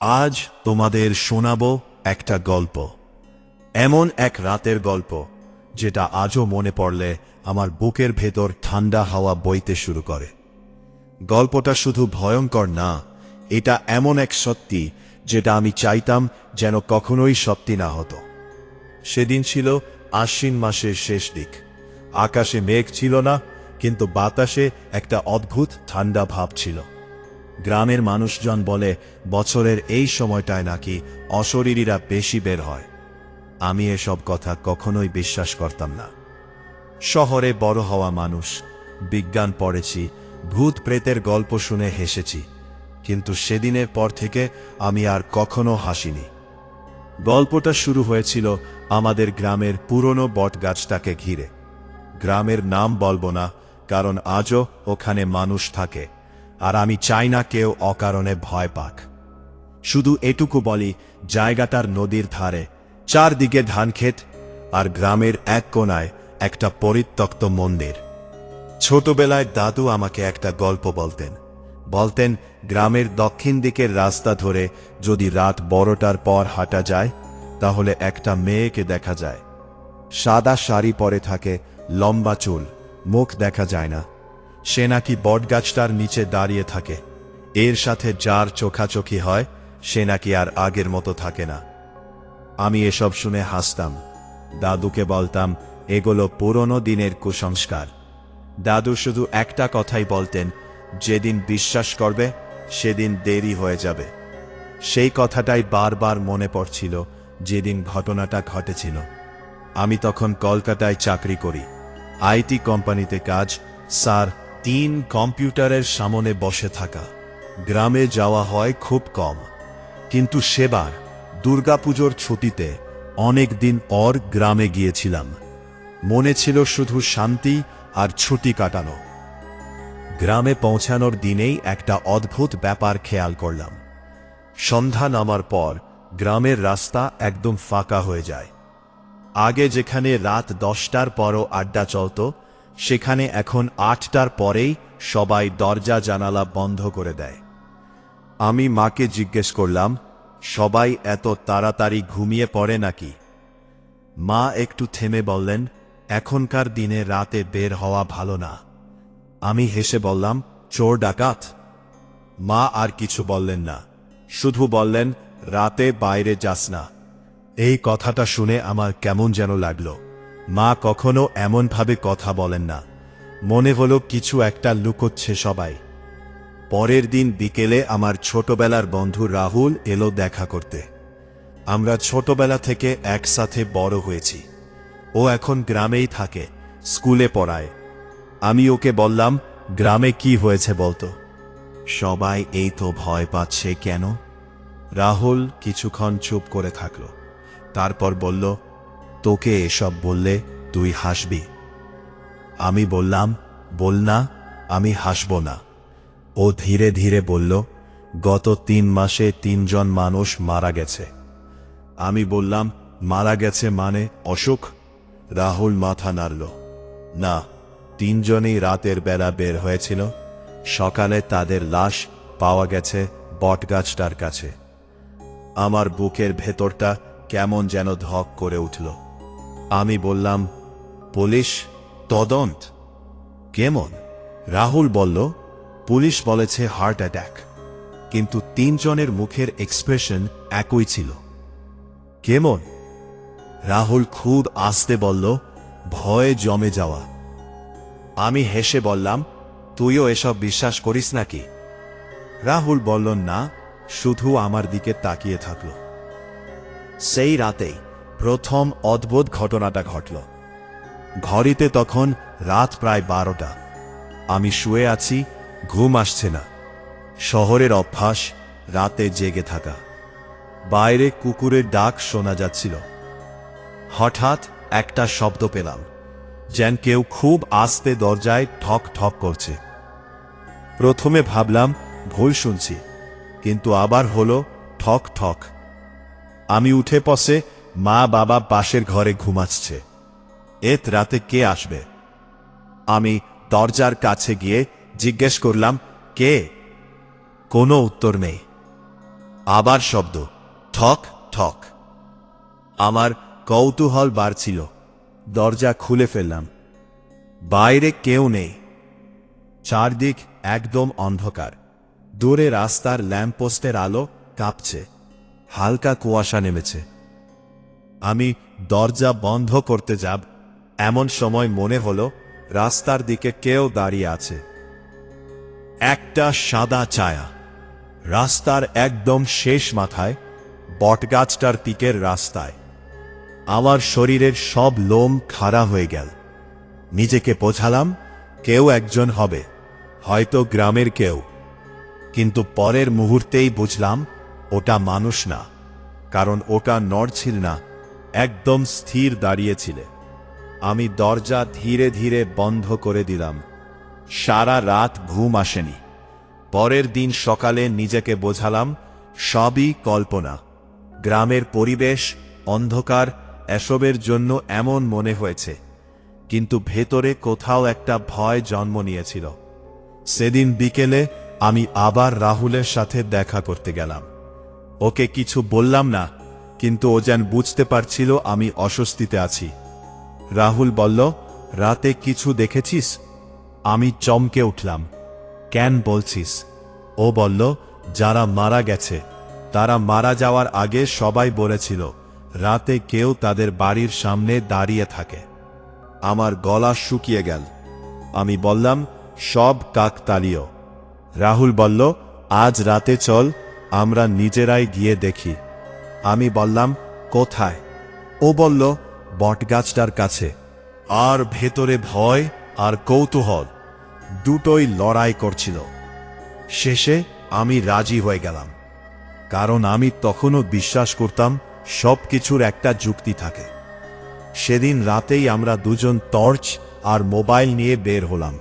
আজ তোমাদের শোনাবো একটা গল্প, এমন এক রাতের গল্প যেটা আজও মনে পড়লে আমার বুকের ভেতর ঠান্ডা হাওয়া বইতে শুরু করে। গল্পটা শুধু ভয়ঙ্কর না, এটা এমন এক সত্যি যেটা আমি চাইতাম যেন কখনোই সত্যি না হতো। সেদিন ছিল আশ্বিন মাসের শেষ দিক। আকাশে মেঘ ছিল না, কিন্তু বাতাসে একটা অদ্ভুত ঠান্ডা ভাব ছিল। গ্রামের মানুষজন বলে বছরের এই সময়টায় নাকি অশরীরীরা বেশি বের হয়। আমি এসব কথা কখনোই বিশ্বাস করতাম না। শহরে বড় হওয়া মানুষ, বিজ্ঞান পড়েছি, ভূত প্রেতের গল্প শুনে হেসেছি, কিন্তু সেদিনের পর থেকে আমি আর কখনো হাসিনি। গল্পটা শুরু হয়েছিল আমাদের গ্রামের পুরনো বটগাছটাকে ঘিরে। গ্রামের নাম বলবো না, কারণ আজও ওখানে মানুষ থাকে, আর আমি চাই না কেউ অকারণে ভয় পাক। শুধু এটুকু বলি, জায়গাটার নদীর ধারে, চারদিকে ধানক্ষেত, আর গ্রামের এক কোণায় একটা পরিত্যক্ত মন্দির। ছোটবেলায় দাদু আমাকে একটা গল্প বলতেন গ্রামের দক্ষিণ দিকের রাস্তা ধরে যদি রাত 12টার পর হাঁটা যায়, তাহলে একটা মেয়েকে দেখা যায়। সাদা শাড়ি পরে থাকে, লম্বা চুল, মুখ দেখা যায় না। সে নাকি বটগাছটার নিচে দাঁড়িয়ে থাকে। এর সাথে যার চোখাচোখি হয়, সে নাকি আর আগের মতো থাকে না। আমি এসব শুনে হাসতাম। দাদুকে বলতাম এগুলো পুরনো দিনের কুসংস্কার। দাদু শুধু একটা কথাই বলতেন, যেদিন বিশ্বাস করবে সেদিন দেরি হয়ে যাবে। সেই কথাটাই বারবার মনে পড়ছিল যেদিন ঘটনাটা ঘটেছিল। আমি তখন কলকাতায় চাকরি করি, আইটি কোম্পানিতে কাজ। স্যার, 3 কম্পিউটারের সামনে বসে থাকা। গ্রামে যাওয়া হয় খুব কম, কিন্তু সেবার দুর্গাপুজোর ছুটিতে অনেক দিন পর গ্রামে গিয়েছিলাম। মনে ছিল শুধু শান্তি আর ছুটি কাটানো। গ্রামে পৌঁছানোর দিনেই একটা অদ্ভুত ব্যাপার খেয়াল করলাম। সন্ধ্যা নামার পর গ্রামের রাস্তা একদম ফাঁকা হয়ে যায়। আগে যেখানে রাত 10টার পরও আড্ডা চলত, সেখানে এখন 8টার পরেই সবাই দরজা জানালা বন্ধ করে দেয়। আমি মাকে জিজ্ঞেস করলাম, সবাই এত তাড়াতাড়ি ঘুমিয়ে পড়ে নাকি? মা একটু থেমে বললেন, এখনকার দিনে রাতে বের হওয়া ভালো না। আমি হেসে বললাম, চোর ডাকাত? মা আর কিছু বললেন না, শুধু বললেন, রাতে বাইরে যাস না। এই কথাটা শুনে আমার কেমন যেন লাগলো। মা কখনো এমনভাবে কথা বলেন না। মনে হলো কিছু একটা লুকোচ্ছে সবাই। পরের দিন বিকেলে আমার ছোটবেলার বন্ধু রাহুল এলো দেখা করতে। আমরা ছোটবেলা থেকে একসাথে বড় হয়েছি। ও এখন গ্রামেই থাকে, স্কুলে পড়ায়। আমি ওকে বললাম, গ্রামে কি হয়েছে বলতো? সবাই এই তো ভয় পাচ্ছে কেন? রাহুল কিছুক্ষণ চুপ করে থাকল, তারপর বলল, তোকে এসব বললে তুই হাসবি। আমি বললাম, বল না, আমি হাসব না। ও ধীরে ধীরে বলল, গত 3 মাসে 3 জন মানুষ মারা গেছে। আমি বললাম, মারা গেছে মানে অসুখ? রাহুল মাথা নাড়ল, না, 3 জনই রাতের বেলা বের হয়েছিল। সকালে তাদের লাশ পাওয়া গেছে বটগাছটার কাছে। আমার বুকের ভেতরটা কেমন যেন ধক করে উঠল। আমি বললাম, পুলিশ তদন্ত? কেমন? রাহুল বলল, পুলিশ বলেছে হার্ট অ্যাটাক, কিন্তু 3 জনের মুখের এক্সপ্রেশন একই ছিল। কেমন? রাহুল খুব আস্তে বলল, ভয়ে জমে যাওয়া। আমি হেসে বললাম, তুইও এসব বিশ্বাস করিস নাকি? রাহুল বলল না, শুধু আমার দিকে তাকিয়ে থাকল। সেই রাতেই প্রথম অদ্ভুত ঘটনাটা ঘটল। ঘড়িতে তখন রাত প্রায় 12টা। আমি শুয়ে আছি, ঘুম আসছে না। শহরের অভ্যাস রাতে জেগে থাকা। বাইরে কুকুরের ডাক শোনা যাচ্ছিল। হঠাৎ একটা শব্দ পেলাম, যেন কেউ খুব আস্তে দরজায় ঠক ঠক করছে। প্রথমে ভাবলাম ভুল শুনছি, কিন্তু আবার হলো ঠক ঠক। আমি উঠে বসে, মা বাবা পাশের ঘরে ঘুমাচ্ছে। এত রাতে কে আসবে? আমি দরজার কাছে গিয়ে জিজ্ঞেস করলাম, কে? কোনো উত্তর নেই। আবার শব্দ, ঠক ঠক। আমার কৌতূহল বাড়ছিল। দরজা খুলে ফেললাম। বাইরে কেউ নেই। চারদিক একদম অন্ধকার। দূরে রাস্তার ল্যাম্পপোস্টের আলো কাঁপছে। হালকা কুয়াশা নেমেছে। আমি দরজা বন্ধ করতে যাব, এমন সময় মনে হলো রাস্তার দিকে কেউ দাঁড়িয়ে আছে। একটা সাদা ছায়া, রাস্তার একদম শেষ মাথায়, বটগাছটার দিকের রাস্তায়। আমার শরীরের সব লোম খাড়া হয়ে গেল। নিজেকে বোঝালাম কেউ একজন হবে, হয়তো গ্রামের কেউ। কিন্তু পরের মুহূর্তেই বুঝলাম ওটা মানুষ না, কারণ ওটা নড়ছিল না, একদম স্থির দাঁড়িয়েছিল। আমি দরজা ধীরে ধীরে বন্ধ করে দিলাম। সারা রাত ঘুম আসেনি। পরের দিন সকালে নিজেকে বোঝালাম সবই কল্পনা। গ্রামের পরিবেশ, অন্ধকার, এসবের জন্য এমন মনে হয়েছে, কিন্তু ভেতরে কোথাও একটা ভয় জন্ম নিয়েছিল। সেদিন বিকেলে আমি আবার রাহুলের সাথে দেখা করতে গেলাম। ওকে কিছু বললাম না, কিন্তু ও যেন বুঝতে পারছিল আমি অস্বস্তিতে আছি। রাহুল বলল, রাতে কিছু দেখেছিস? আমি চমকে উঠলাম। কেন বলছিস? ও বলল, যারা মারা গেছে তারা মারা যাওয়ার আগে সবাই বলেছিল রাতে কেউ তাদের বাড়ির সামনে দাঁড়িয়ে থাকে। আমার গলা শুকিয়ে গেল। আমি বললাম, সব কাকতালীয়। রাহুল বলল, আজ রাতে চল, আমরা নিজেরাই গিয়ে দেখি। আমি বললাম, কোথায়? ও বলল, বটগাছটার কাছে। আর ভেতরে ভয় আর কৌতূহল দুটোই লড়াই করছিল। শেষে আমি রাজি হয়ে গেলাম, কারণ আমি তখনও বিশ্বাস করতাম সবকিছুর একটা যুক্তি থাকে। সেদিন রাতেই আমরা দুজন টর্চ আর মোবাইল নিয়ে বের হলাম।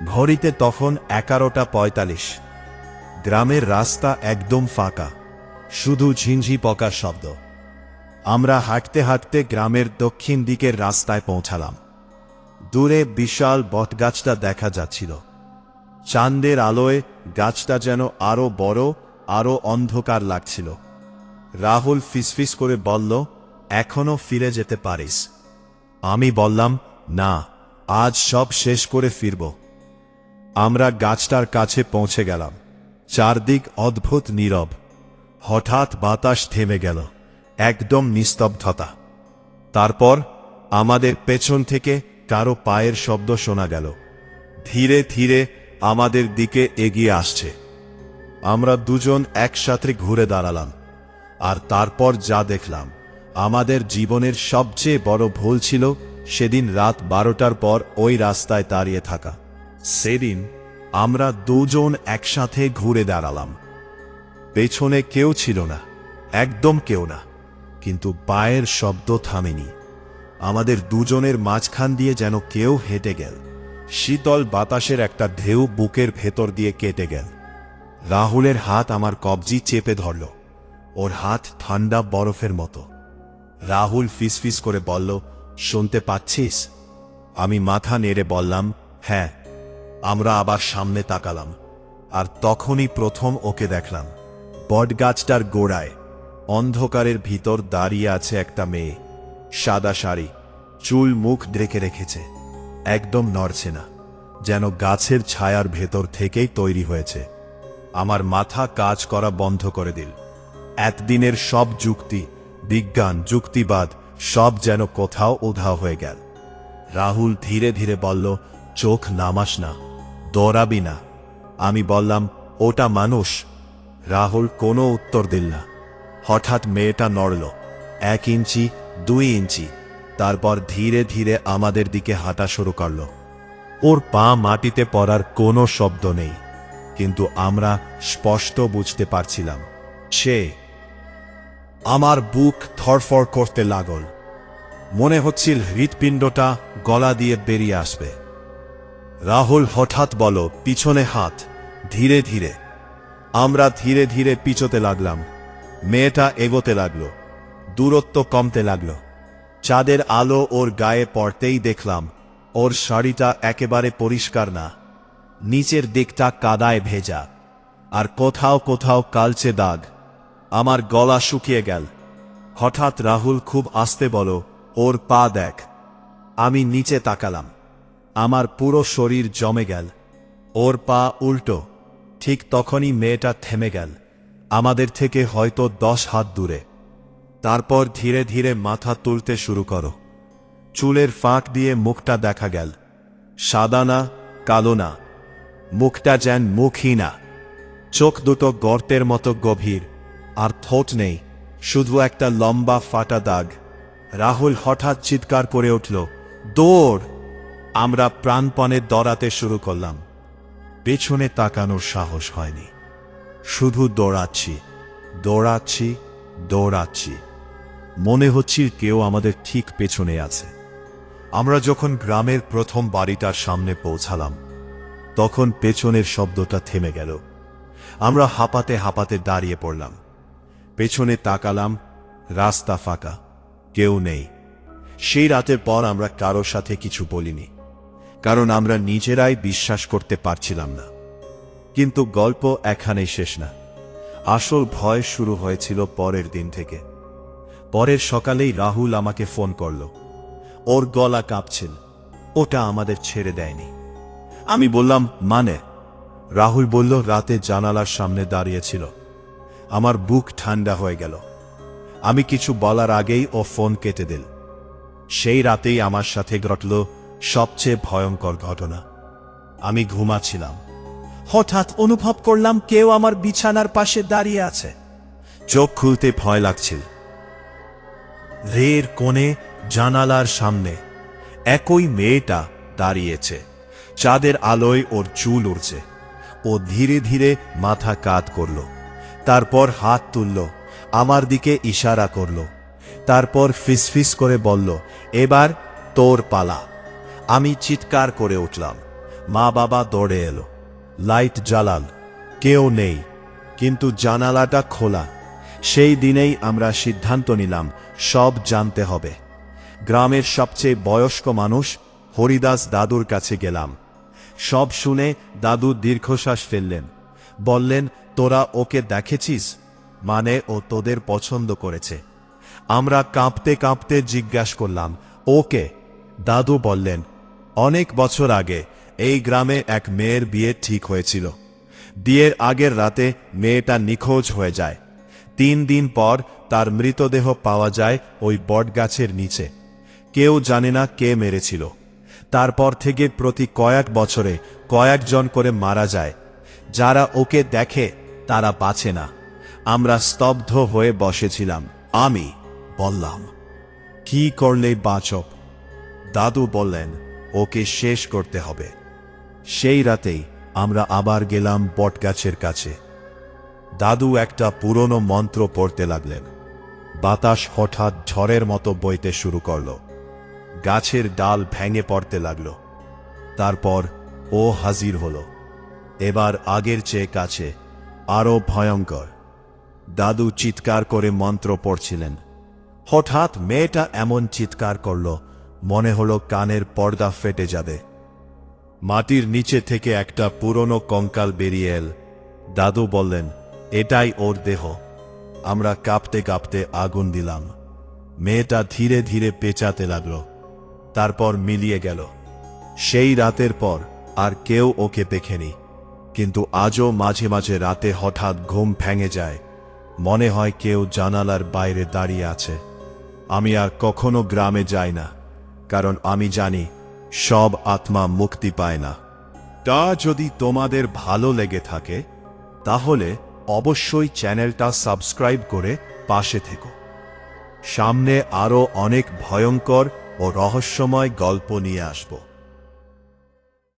ঘড়িতে তখন 11:45। গ্রামের রাস্তা একদম ফাঁকা, শুধু ঝিঞ্ঝি পকার শব্দ। আমরা হাঁটতে হাঁটতে গ্রামের দক্ষিণ দিকের রাস্তায় পৌঁছালাম। দূরে বিশাল বটগাছটা দেখা যাচ্ছিল। চাঁদের আলোয় গাছটা যেন আরো বড়, আরো অন্ধকার লাগছিল। রাহুল ফিসফিস করে বলল, এখনো ফিরে যেতে পারিস? আমি বললাম, না, আজ সব শেষ করে ফিরব। আমরা গাছটার কাছে পৌঁছে গেলাম। চারদিক অদ্ভুত নীরব। হঠাৎ বাতাস থেমে গেল, একদম নিস্তব্ধতা। তারপর আমাদের পেছন থেকে কারো পায়ের শব্দ শোনা গেল। ধীরে ধীরে আমাদের দিকে এগিয়ে আসছে। আমরা দুজন একসাথে ঘুরে দাঁড়ালাম। আর তারপর যা দেখলাম, আমাদের জীবনের সবচেয়ে বড় ভুল ছিল সেদিন রাত 12টার পর ওই রাস্তায় দাঁড়িয়ে থাকা। সেদিন আমরা দুজন একসাথে ঘুরে দাঁড়ালাম। পেছনে কেউ ছিল না, একদম কেউ না, কিন্তু পায়ের শব্দ থামেনি। আমাদের দুজনের মাঝখান দিয়ে যেন কেউ হেঁটে গেল। শীতল বাতাসের একটা ঢেউ বুকের ভেতর দিয়ে কেটে গেল। রাহুলের হাত আমার কবজি চেপে ধরল। ওর হাত ঠান্ডা বরফের মতো। রাহুল ফিসফিস করে বলল, শুনতে পাচ্ছিস? আমি মাথা নেড়ে বললাম, হ্যাঁ। আমরা আবার সামনে তাকালাম, আর তখনই প্রথম ওকে দেখলাম। বটগাছটার গোড়ায় অন্ধকারের ভিতর দাঁড়িয়ে আছে একটা মেয়ে। সাদা শাড়ি, চুল মুখ ঢেকে রেখেছে, একদম নড়ছে না, যেন গাছের ছায়ার ভেতর থেকেই তৈরি হয়েছে। আমার মাথা কাজ করা বন্ধ করে দিল। এতদিনের সব যুক্তি, বিজ্ঞান, যুক্তিবাদ সব যেন কোথাও উধাও হয়ে গেল। রাহুল ধীরে ধীরে বলল, চোখ নামাস না, দৌড়াবি না। আমি বললাম, ওটা মানুষ। রাহুল কোনো উত্তর দিল না। হঠাৎ মেয়েটা নড়ল, 1 ইঞ্চি, 2 ইঞ্চি, তারপর ধীরে ধীরে আমাদের দিকে হাঁটা শুরু করল। ওর পা মাটিতে পড়ার কোনো শব্দ নেই, কিন্তু আমরা স্পষ্ট বুঝতে পারছিলাম সে। আমার বুক ধড়ফড় করতে লাগল। মনে হচ্ছিল হৃৎপিণ্ডটা গলা দিয়ে বেরিয়ে আসবে। রাহুল হঠাৎ বলল, পিছনে হাত। ধীরে ধীরে আমরা ধীরে ধীরে পিছোতে লাগলাম। মেয়েটা এগোতে লাগলো, দূরত্ব কমতে লাগলো। চাঁদের আলো ওর গায়ে পড়তেই দেখলাম ওর শাড়িটা একেবারে পরিষ্কার না, নিচের দিকটা কাদায় ভেজা, আর কোথাও কোথাও কালচে দাগ। আমার গলা শুকিয়ে গেল। হঠাৎ রাহুল খুব আস্তে বলো, ওর পা দেখ। আমি নিচে তাকালাম। আমার পুরো শরীর জমে গেল। ওর পা উল্টো। ঠিক তখনই মেয়েটা থেমে গেল, আমাদের থেকে হয়তো 10 হাত দূরে। তারপর ধীরে ধীরে মাথা তুলতে শুরু করো। চুলের ফাঁক দিয়ে মুখটা দেখা গেল। সাদা না, কালো না, মুখটা যেন মুখই না। চোখ দুটো গর্তের মতো গভীর, আর ঠোঁট নেই, শুধু একটা লম্বা ফাটা দাগ। রাহুল হঠাৎ চিৎকার করে উঠল, দৌড়! আমরা প্রাণপণে দৌড়াতে শুরু করলাম। পেছনে তাকানোর সাহস হয়নি। শুধু দৌড়াচ্ছি, দৌড়াচ্ছি, দৌড়াচ্ছি। মনে হচ্ছিল কেউ আমাদের ঠিক পেছনে আছে। আমরা যখন গ্রামের প্রথম বাড়িটার সামনে পৌঁছালাম, তখন পেছনের শব্দটা থেমে গেল। আমরা হাঁপাতে হাঁপাতে দাঁড়িয়ে পড়লাম। পেছনে তাকালাম, রাস্তা ফাঁকা, কেউ নেই। সেই রাতের পর আমরা কারোর সাথে কিছু বলিনি, কারণ আমরা নিজেরাই বিশ্বাস করতে পারছিলাম না। কিন্তু গল্প এখানেই শেষ না। আসল ভয় শুরু হয়েছিল পরের দিন থেকে। পরের সকালেই রাহুল আমাকে ফোন করল। ওর গলা কাঁপছিল। ওটা আমাদের ছেড়ে দেয়নি। আমি বললাম, মানে? রাহুল বলল, রাতে জানালার সামনে দাঁড়িয়েছিল। আমার বুক ঠান্ডা হয়ে গেল। আমি কিছু বলার আগেই ও ফোন কেটে দিল। সেই রাতেই আমার সাথে ঘটল সবচেয়ে ভয়ঙ্কর ঘটনা। আমি ঘুমাচ্ছিলাম, হঠাৎ অনুভব করলাম কেউ আমার বিছানার পাশে দাঁড়িয়ে আছে। চোখ খুলতে ভয় লাগছিল। রের কোণে জানালার সামনে একই মেয়েটা দাঁড়িয়েছে। চাঁদের আলোয় ওর চুল উড়ছে। ও ধীরে ধীরে মাথা কাত করল, তারপর হাত তুলল, আমার দিকে ইশারা করল, তারপর ফিসফিস করে বলল, এবার তোর পালা। আমি চিৎকার করে উঠলাম। মা বাবা দৌড়ে এলো। লাইট জ্বালাল, কেউ নেই, কিন্তু জানালাটা খোলা। সেই দিনেই আমরা সিদ্ধান্ত নিলাম, সব জানতে হবে। গ্রামের সবচেয়ে বয়স্ক মানুষ হরিদাস দাদুর কাছে গেলাম। সব শুনে দাদু দীর্ঘশ্বাস ফেললেন। বললেন, তোরা ওকে দেখেছিস? মানে ও তোদের পছন্দ করেছে? আমরা কাঁপতে কাঁপতে জিজ্ঞাসা করলাম, ওকে? দাদু বললেন, অনেক বছর আগে এই গ্রামে এক মেয়ের বিয়ে ঠিক হয়েছিল। বিয়ের আগের রাতে মেয়েটা নিখোঁজ হয়ে যায়। 3 দিন পর তার মৃতদেহ পাওয়া যায় ওই বটগাছের নিচে। কেউ জানে না কে মেরেছিল। তারপর থেকে প্রতি কয়েক বছরে কয়েকজন করে মারা যায়। যারা ওকে দেখে তারা বাঁচে না। আমরা স্তব্ধ হয়ে বসেছিলাম। আমি বললাম, কি করলে বাঁচব? দাদু বললেন, ওকে শেষ করতে হবে। সেই রাতেই আমরা আবার গেলাম বটগাছের কাছে। দাদু একটা পুরনো মন্ত্র পড়তে লাগলেন। বাতাস হঠাৎ ঝড়ের মতো বইতে শুরু করল। গাছের ডাল ভেঙে পড়তে লাগল। তারপর ও হাজির হলো, এবার আগের চেয়ে কাছে, আরো ভয়ঙ্কর। দাদু চিৎকার করে মন্ত্র পড়ছিলেন। হঠাৎ মেয়েটা এমন চিৎকার করল, মনে হলো কানের পর্দা ফেটে যাবে। মাটির নিচে থেকে একটা পুরনো কঙ্কাল বেরিয়ে এল। দাদু বললেন, এটাই ওর দেহ। আমরা কাঁপতে কাঁপতে আগুন দিলাম। মেয়েটা ধীরে ধীরে পেঁচাতে লাগল, তারপর মিলিয়ে গেল। সেই রাতের পর আর কেউ ওকে দেখেনি। কিন্তু আজও মাঝে মাঝে রাতে হঠাৎ ঘুম ভেঙে যায়। মনে হয় কেউ জানালার বাইরে দাঁড়িয়ে আছে। আমি আর কখনো গ্রামে যাই না, কারণ আমি জানি সব আত্মা মুক্তি পায় না। তা যদি তোমাদের ভালো লেগে থাকে, তাহলে অবশ্যই চ্যানেলটা সাবস্ক্রাইব করে পাশে থেকো। সামনে আরো অনেক ভয়ঙ্কর ও রহস্যময় গল্প নিয়ে আসব।